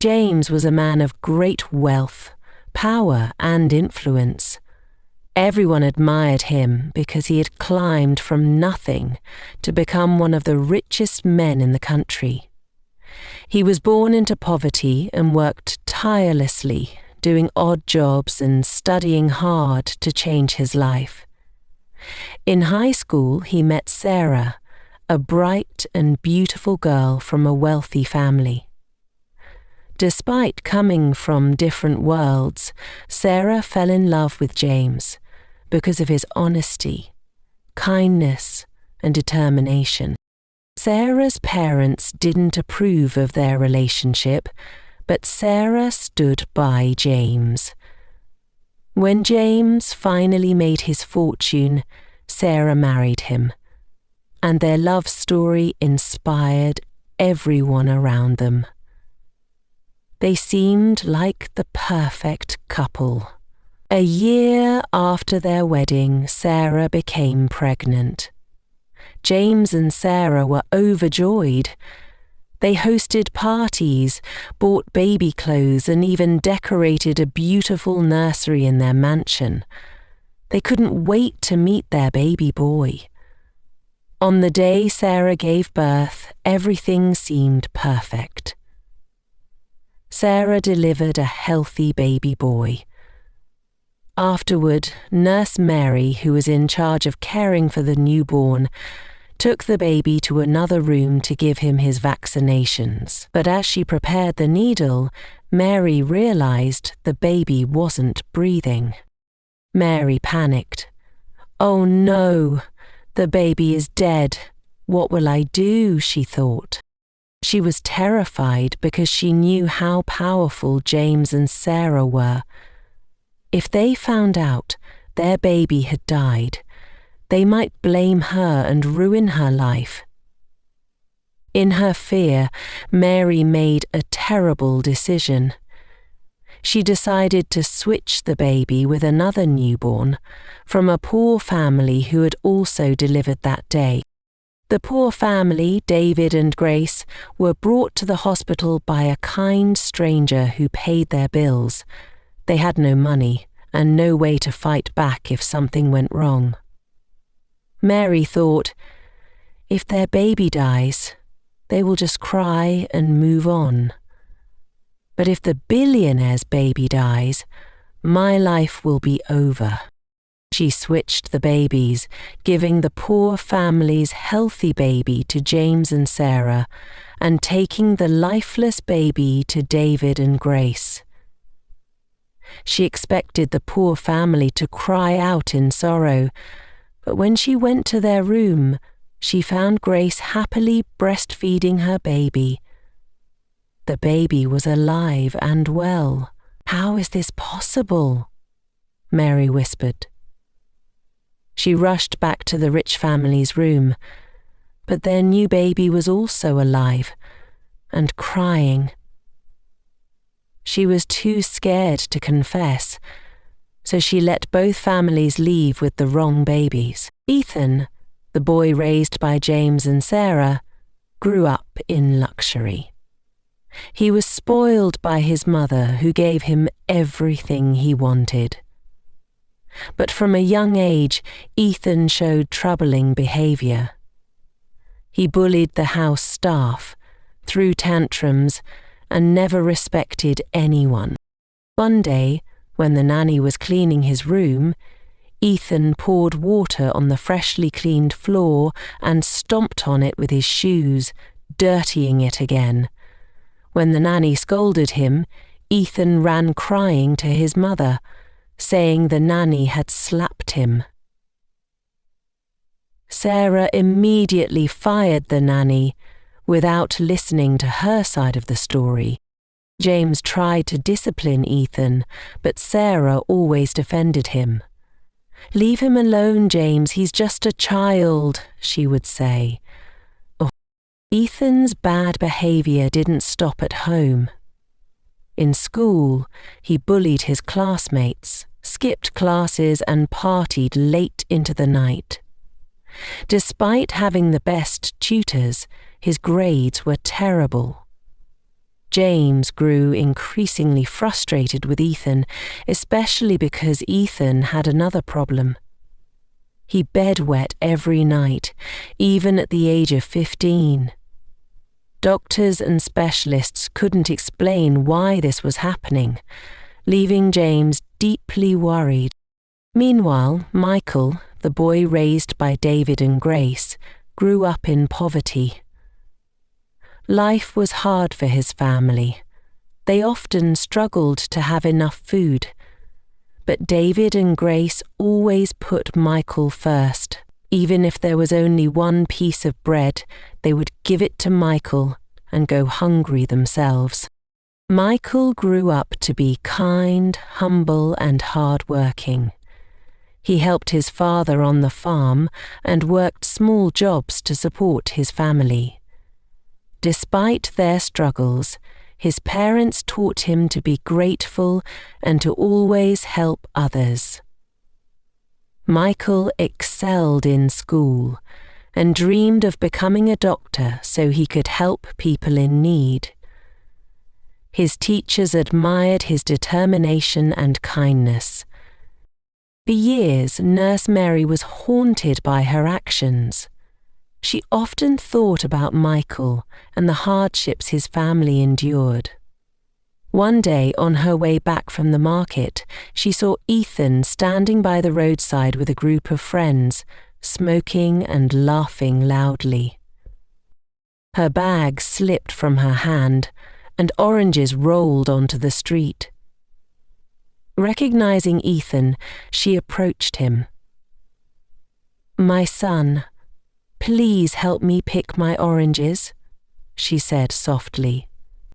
James was a man of great wealth, power, and influence. Everyone admired him because he had climbed from nothing to become one of the richest men in the country. He was born into poverty and worked tirelessly, doing odd jobs and studying hard to change his life. In high school, he met Sarah, a bright and beautiful girl from a wealthy family. Despite coming from different worlds, Sarah fell in love with James because of his honesty, kindness, and determination. Sarah's parents didn't approve of their relationship, but Sarah stood by James. When James finally made his fortune, Sarah married him, and their love story inspired everyone around them. They seemed like the perfect couple. A year after their wedding, Sarah became pregnant. James and Sarah were overjoyed. They hosted parties, bought baby clothes, and even decorated a beautiful nursery in their mansion. They couldn't wait to meet their baby boy. On the day Sarah gave birth, everything seemed perfect. Sarah delivered a healthy baby boy. Afterward, Nurse Mary, who was in charge of caring for the newborn, took the baby to another room to give him his vaccinations. But as she prepared the needle, Mary realized the baby wasn't breathing. Mary panicked. "Oh no, the baby is dead. What will I do?" she thought. She was terrified because she knew how powerful James and Sarah were. If they found out their baby had died, they might blame her and ruin her life. In her fear, Mary made a terrible decision. She decided to switch the baby with another newborn from a poor family who had also delivered that day. The poor family, David and Grace, were brought to the hospital by a kind stranger who paid their bills. They had no money and no way to fight back if something went wrong. Mary thought, if their baby dies, they will just cry and move on. But if the billionaire's baby dies, my life will be over. She switched the babies, giving the poor family's healthy baby to James and Sarah, and taking the lifeless baby to David and Grace. She expected the poor family to cry out in sorrow, but when she went to their room, she found Grace happily breastfeeding her baby. The baby was alive and well. "How is this possible?" Mary whispered. She rushed back to the rich family's room, but their new baby was also alive and crying. She was too scared to confess, so she let both families leave with the wrong babies. Ethan, the boy raised by James and Sarah, grew up in luxury. He was spoiled by his mother, who gave him everything he wanted. But from a young age, Ethan showed troubling behavior. He bullied the house staff, threw tantrums, and never respected anyone. One day, when the nanny was cleaning his room, Ethan poured water on the freshly cleaned floor and stomped on it with his shoes, dirtying it again. When the nanny scolded him, Ethan ran crying to his mother, saying the nanny had slapped him. Sarah immediately fired the nanny without listening to her side of the story. James tried to discipline Ethan, but Sarah always defended him. "Leave him alone, James, he's just a child," she would say. Ethan's bad behavior didn't stop at home. In school, he bullied his classmates, skipped classes, and partied late into the night. Despite having the best tutors, his grades were terrible. James grew increasingly frustrated with Ethan, especially because Ethan had another problem. He bedwet every night, even at the age of 15. Doctors and specialists couldn't explain why this was happening, leaving James deeply worried. Meanwhile, Michael, the boy raised by David and Grace, grew up in poverty. Life was hard for his family. They often struggled to have enough food. But David and Grace always put Michael first. Even if there was only one piece of bread, they would give it to Michael and go hungry themselves. Michael grew up to be kind, humble, and hard-working. He helped his father on the farm and worked small jobs to support his family. Despite their struggles, his parents taught him to be grateful and to always help others. Michael excelled in school and dreamed of becoming a doctor so he could help people in need. His teachers admired his determination and kindness. For years, Nurse Mary was haunted by her actions. She often thought about Michael and the hardships his family endured. One day, on her way back from the market, she saw Ethan standing by the roadside with a group of friends, smoking and laughing loudly. Her bag slipped from her hand, and oranges rolled onto the street. Recognizing Ethan, she approached him. "My son, please help me pick my oranges," she said softly.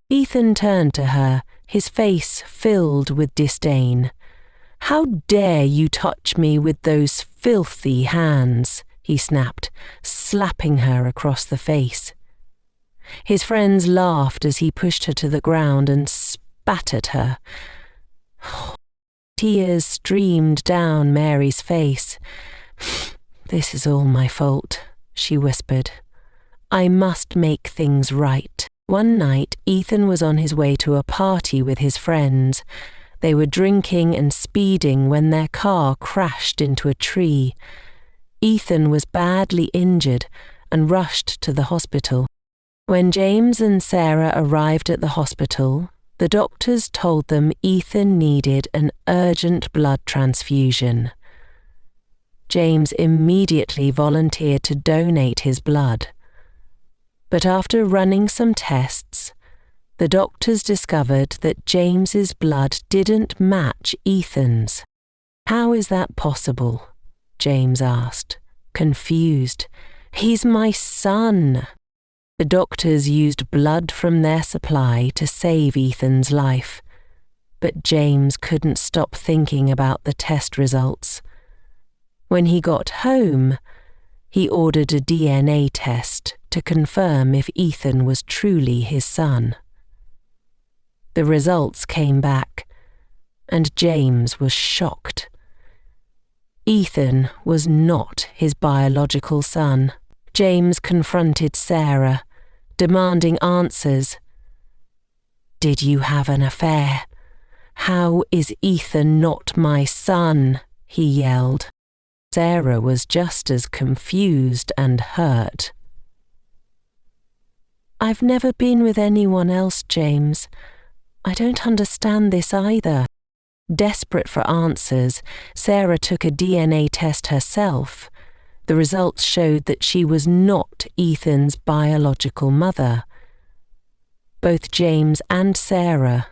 Ethan turned to her, his face filled with disdain. "How dare you touch me with those filthy hands?" he snapped, slapping her across the face. His friends laughed as he pushed her to the ground and spat at her. Tears streamed down Mary's face. "This is all my fault," she whispered. "I must make things right." One night, Ethan was on his way to a party with his friends. They were drinking and speeding when their car crashed into a tree. Ethan was badly injured and rushed to the hospital. When James and Sarah arrived at the hospital, the doctors told them Ethan needed an urgent blood transfusion. James immediately volunteered to donate his blood. But after running some tests, the doctors discovered that James's blood didn't match Ethan's. "How is that possible?" James asked, confused. "He's my son." The doctors used blood from their supply to save Ethan's life, but James couldn't stop thinking about the test results. When he got home, he ordered a DNA test to confirm if Ethan was truly his son. The results came back, and James was shocked. Ethan was not his biological son. James confronted Sarah, demanding answers. "Did you have an affair? How is Ethan not my son?" he yelled. Sarah was just as confused and hurt. "I've never been with anyone else, James. I don't understand this either." Desperate for answers, Sarah took a DNA test herself. The results showed that she was not Ethan's biological mother. Both James and Sarah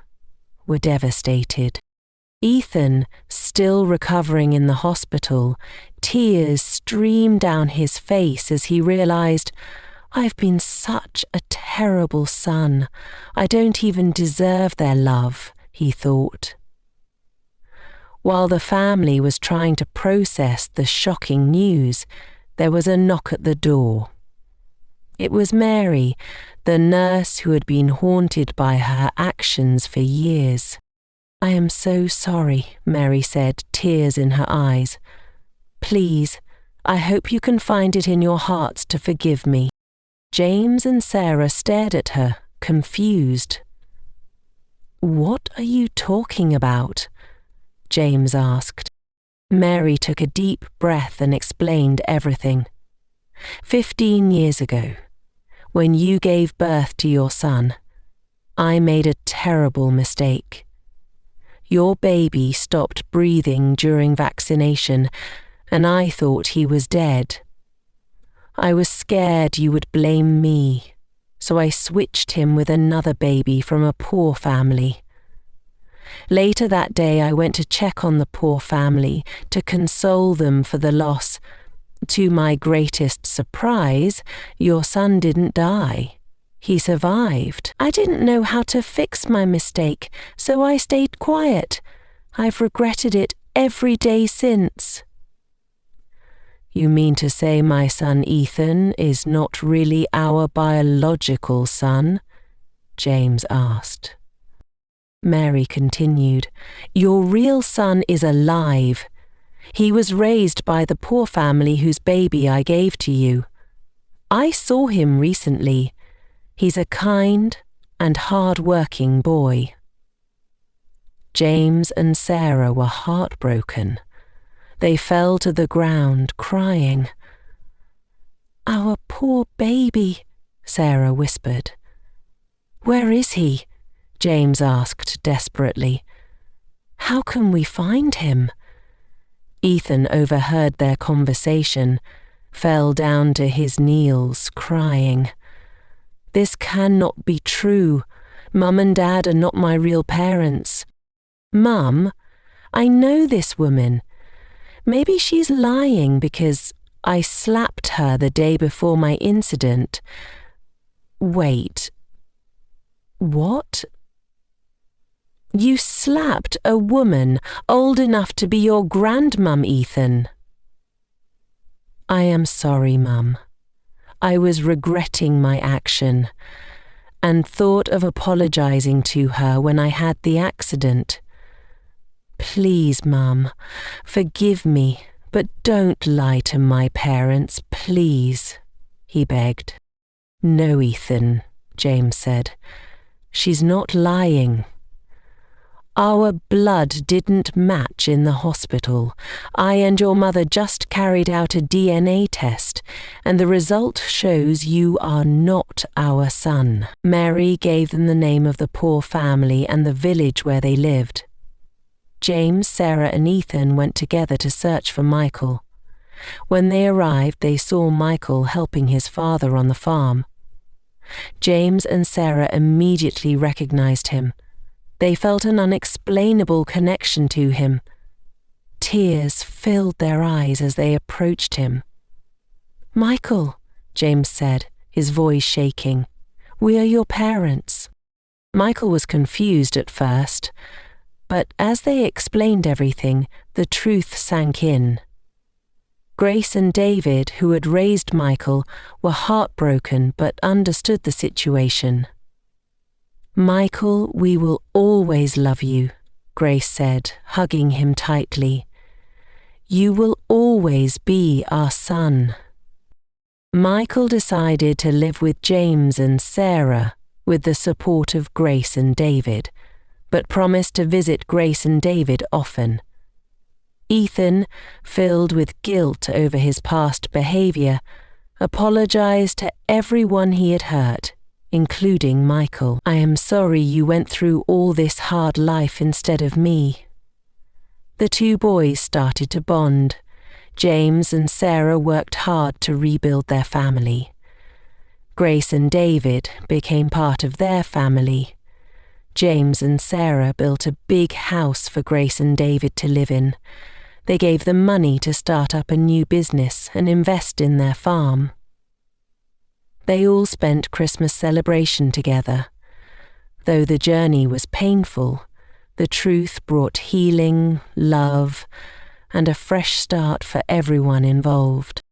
were devastated. Ethan, still recovering in the hospital, tears streamed down his face as he realized, "I've been such a terrible son. I don't even deserve their love," he thought. While the family was trying to process the shocking news, there was a knock at the door. It was Mary, the nurse who had been haunted by her actions for years. "I am so sorry," Mary said, tears in her eyes. "Please, I hope you can find it in your hearts to forgive me." James and Sarah stared at her, confused. "What are you talking about?" James asked. Mary took a deep breath and explained everything. 15 years ago, when you gave birth to your son, I made a terrible mistake. Your baby stopped breathing during vaccination, and I thought he was dead. I was scared you would blame me, so I switched him with another baby from a poor family. Later that day, I went to check on the poor family to console them for the loss. To my greatest surprise, your son didn't die. He survived. I didn't know how to fix my mistake, so I stayed quiet. I've regretted it every day since. You mean to say my son Ethan is not really our biological son? James asked. Mary continued, Your real son is alive. He was raised by the poor family whose baby I gave to you. I saw him recently. He's a kind and hard-working boy. James and Sarah were heartbroken. They fell to the ground, crying. Our poor baby, Sarah whispered. Where is he? James asked desperately. How can we find him? Ethan overheard their conversation, fell down to his knees, crying. This cannot be true. Mum and Dad are not my real parents. Mum, I know this woman. Maybe she's lying because I slapped her the day before my incident. Wait. What? You slapped a woman old enough to be your grandmum, Ethan. I am sorry, Mum. I was regretting my action and thought of apologizing to her when I had the accident. Please, Mum, forgive me, but don't lie to my parents, please, he begged. No, Ethan, James said. She's not lying. Our blood didn't match in the hospital. I and your mother just carried out a DNA test, and the result shows you are not our son. Mary gave them the name of the poor family and the village where they lived. James, Sarah, and Ethan went together to search for Michael. When they arrived, they saw Michael helping his father on the farm. James and Sarah immediately recognized him. They felt an unexplainable connection to him. Tears filled their eyes as they approached him. Michael, James said, his voice shaking, we are your parents. Michael was confused at first, but as they explained everything, the truth sank in. Grace and David, who had raised Michael, were heartbroken but understood the situation. Michael, we will always love you, Grace said, hugging him tightly. You will always be our son. Michael decided to live with James and Sarah with the support of Grace and David, but promised to visit Grace and David often. Ethan, filled with guilt over his past behavior, apologized to everyone he had hurt, including Michael. I am sorry you went through all this hard life instead of me. The two boys started to bond. James and Sarah worked hard to rebuild their family. Grace and David became part of their family. James and Sarah built a big house for Grace and David to live in. They gave them money to start up a new business and invest in their farm. They all spent Christmas celebration together. Though the journey was painful, the truth brought healing, love, and a fresh start for everyone involved.